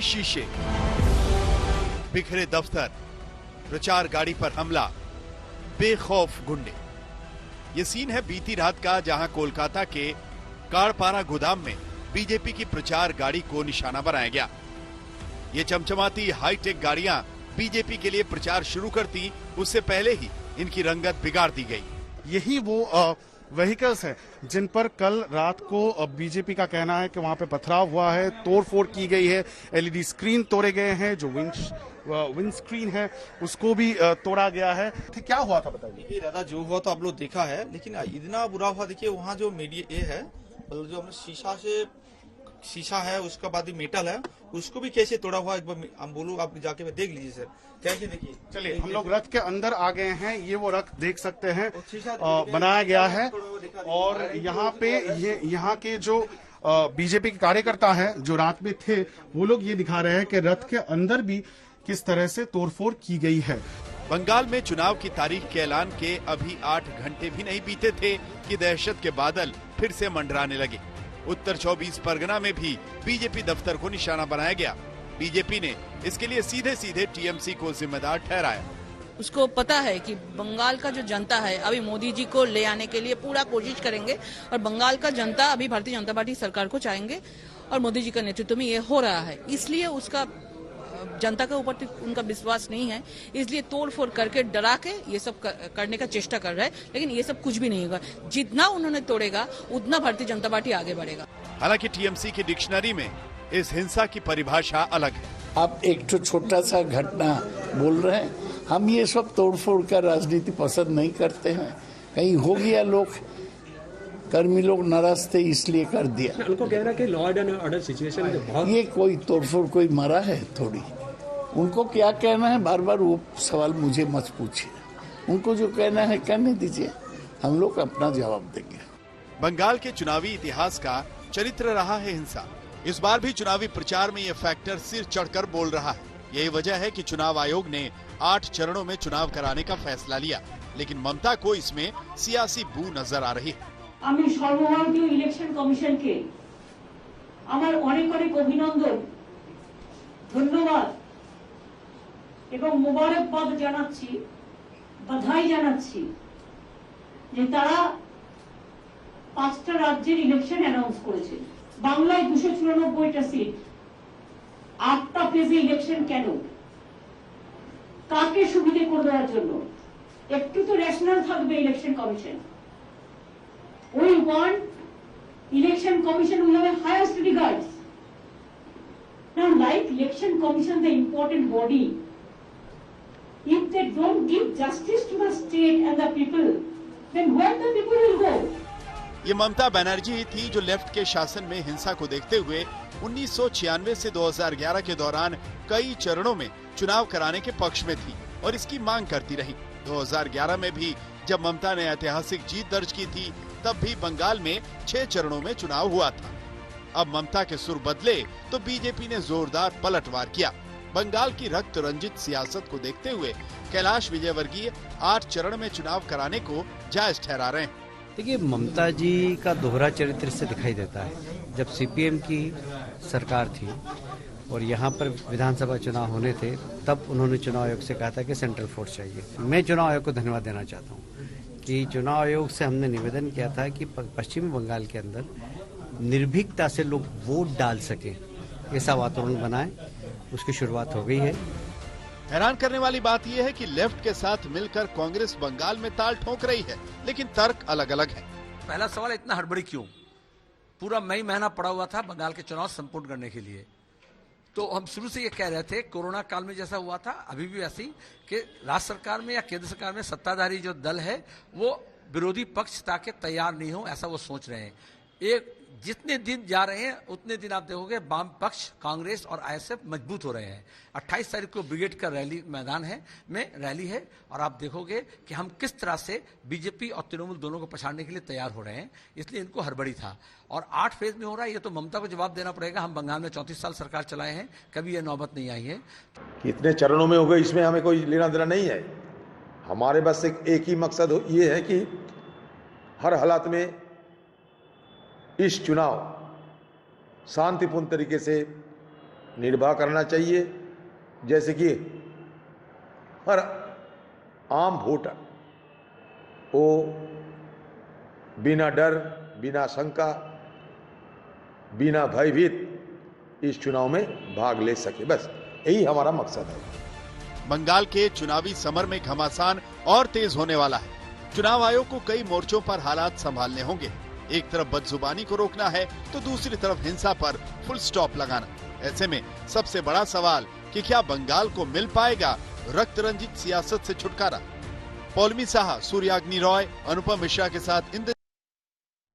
शीशे, बिखरे दफ्तर, प्रचार गाड़ी पर हमला, बेखौफ गुंडे। ये सीन है बीती रात का, जहां कोलकाता के काड़पारा गोदाम में बीजेपी की प्रचार गाड़ी को निशाना बनाया गया। ये चमचमाती हाईटेक गाड़ियां बीजेपी के लिए प्रचार शुरू करती उससे पहले ही इनकी रंगत बिगाड़ दी गई। यही वो व्हीकल्स हैं जिन पर कल रात को बीजेपी का कहना है कि वहां पे पथराव हुआ है, तोड़फोड़ की गई है, एलईडी स्क्रीन तोड़े गए हैं, जो विंड स्क्रीन है उसको भी तोड़ा गया है। क्या हुआ था बताइए। देखिए दादा, जो हुआ तो आप लोग देखा है, लेकिन इतना बुरा हुआ। देखिए वहाँ जो मीडिया ये है, मतलब जो हमने शीशा है, उसका बाद मेटल है, उसको भी कैसे तोड़ा हुआ, एक बार हम बोलूँ आप जाके देख लीजिए सर, कैसे देखिए। चलिए हम लोग रथ के अंदर आ गए हैं, ये वो रथ देख सकते हैं बनाया गया है। और यहाँ पे यहाँ के जो बीजेपी के कार्यकर्ता हैं जो रात में थे, वो लोग ये दिखा रहे हैं कि रथ के अंदर भी किस तरह से तोड़फोड़ की गई है। बंगाल में चुनाव की तारीख के ऐलान के अभी 8 घंटे भी नहीं बीते थे कि दहशत के बादल फिर से मंडराने लगे। उत्तर 24 परगना में भी बीजेपी दफ्तर को निशाना बनाया गया। बीजेपी ने इसके लिए सीधे सीधे टीएमसी को जिम्मेदार ठहराया। उसको पता है कि बंगाल का जो जनता है अभी मोदी जी को ले आने के लिए पूरा कोशिश करेंगे, और बंगाल का जनता अभी भारतीय जनता पार्टी सरकार को चाहेंगे, और मोदी जी का नेतृत्व में ये हो रहा है। इसलिए उसका जनता के ऊपर उनका विश्वास नहीं है, इसलिए तोड़फोड़ करके डरा के ये सब करने का चेष्टा कर रहा है। लेकिन ये सब कुछ भी नहीं होगा। जितना उन्होंने तोड़ेगा उतना भारतीय जनता पार्टी आगे बढ़ेगा। हालांकि टीएमसी की डिक्शनरी में इस हिंसा की परिभाषा अलग है। आप एक तो छोटा सा घटना बोल रहे हैं, हम ये सब तोड़फोड़ का राजनीति पसंद नहीं करते हैं। कहीं हो गया, लोग कर्मी लोग नाराज थे इसलिए कर दिया। उनको कहना कि लॉ एंड ऑर्डर सिचुएशन बहुत, ये कोई तोड़फोड़ कोई मरा है थोड़ी। उनको क्या कहना है, बार बार वो सवाल मुझे मत पूछिए। उनको जो कहना है कहने दीजिए, हम लोग अपना जवाब देंगे। बंगाल के चुनावी इतिहास का चरित्र रहा है हिंसा। इस बार भी चुनावी प्रचार में ये फैक्टर सिर चढ़कर बोल रहा है। यही वजह है कि चुनाव आयोग ने 8 चरणों में चुनाव कराने का फैसला लिया, लेकिन ममता को इसमें सियासी बू नजर आ रही है। আমি সর্বভারতীয় ইলেকশন কমিশনকে আমার অনেক অনেক অভিনন্দন, ধন্যবাদ এবং মোবারকবাদ জানাচ্ছি, বাধাই জানাচ্ছি যে তারা 5টা রাজ্যের ইলেকশন অ্যানাউন্স করেছে। বাংলায় 294টা সিট, 8টা ফেজে ইলেকশন কেন? কাকে সুবিধা করে দেওয়ার জন্য? একটু তো রেশনাল থাকবে election commission. We want election commission, we have a highest regards. Now, like election commission, the important body, if they don't give justice to the state and the people, then where the people will go? ये ममता बनर्जी ही थी जो left के शासन में हिंसा को देखते हुए 1996 से 2011 के दौरान कई चरणों में चुनाव कराने के पक्ष में थी और इसकी मांग करती रही। 2011 में भी जब ममता ने ऐतिहासिक जीत दर्ज की थी, तब भी बंगाल में 6 चरणों में चुनाव हुआ था। अब ममता के सुर बदले तो बीजेपी ने जोरदार पलटवार किया। बंगाल की रक्त रंजित सियासत को देखते हुए कैलाश विजयवर्गीय 8 चरण में चुनाव कराने को जायज ठहरा रहे हैं। देखिए, ममता जी का दोहरा चरित्र से दिखाई देता है। जब सीपीएम की सरकार थी और यहाँ पर विधानसभा चुनाव होने थे, तब उन्होंने चुनाव आयोग से कहा था कि सेंट्रल फोर्स चाहिए। मैं चुनाव आयोग को धन्यवाद देना चाहता हूँ कि चुनाव आयोग से हमने निवेदन किया था कि पश्चिमी बंगाल के अंदर निर्भीकता से लोग वोट डाल सके, ऐसा वातावरण बनाए। उसकी शुरुआत हो गई है। हैरान करने वाली बात यह है कि लेफ्ट के साथ मिलकर कांग्रेस बंगाल में ताल ठोक रही है, लेकिन तर्क अलग अलग है। पहला सवाल, इतना हड़बड़ी क्यों? पूरा मई महीना पड़ा हुआ था बंगाल के चुनाव संपूर्ण करने के लिए। तो हम शुरू से ये कह रहे थे, कोरोना काल में जैसा हुआ था अभी भी वैसे ही, कि राज्य सरकार में या केंद्र सरकार में सत्ताधारी जो दल है वो विरोधी पक्ष ताकि तैयार नहीं हो, ऐसा वो सोच रहे हैं। एक जितने दिन जा रहे हैं उतने दिन आप देखोगे वाम पक्ष, कांग्रेस और आईएसएफ मजबूत हो रहे हैं। 28 तारीख को ब्रिगेड का रैली मैदान है में रैली है, और आप देखोगे कि हम किस तरह से बीजेपी और तृणमूल दोनों को पछाड़ने के लिए तैयार हो रहे हैं। इसलिए इनको हड़बड़ी था, और 8 फेज में हो रहा है। ये तो ममता को जवाब देना पड़ेगा। हम बंगाल में 34 साल सरकार चलाए हैं, कभी ये नौबत नहीं आई है। कितने चरणों में हो गए इसमें हमें कोई लेना देना नहीं है। हमारे बस एक ही मकसद ये है कि हर हालात में इस चुनाव शांतिपूर्ण तरीके से निर्वाह करना चाहिए, जैसे कि हर आम वोटर वो बिना डर, बिना शंका, बिना भयभीत इस चुनाव में भाग ले सके। बस यही हमारा मकसद है। बंगाल के चुनावी समर में घमासान और तेज होने वाला है। चुनाव आयोग को कई मोर्चों पर हालात संभालने होंगे। एक तरफ बदजुबानी को रोकना है तो दूसरी तरफ हिंसा पर फुल स्टॉप लगाना। ऐसे में सबसे बड़ा सवाल कि क्या बंगाल को मिल पाएगा रक्त रंजित सियासत से छुटकारा। पौलमी साहा, सूर्याग्नि रॉय, अनुपम मिश्रा के साथ इंद्र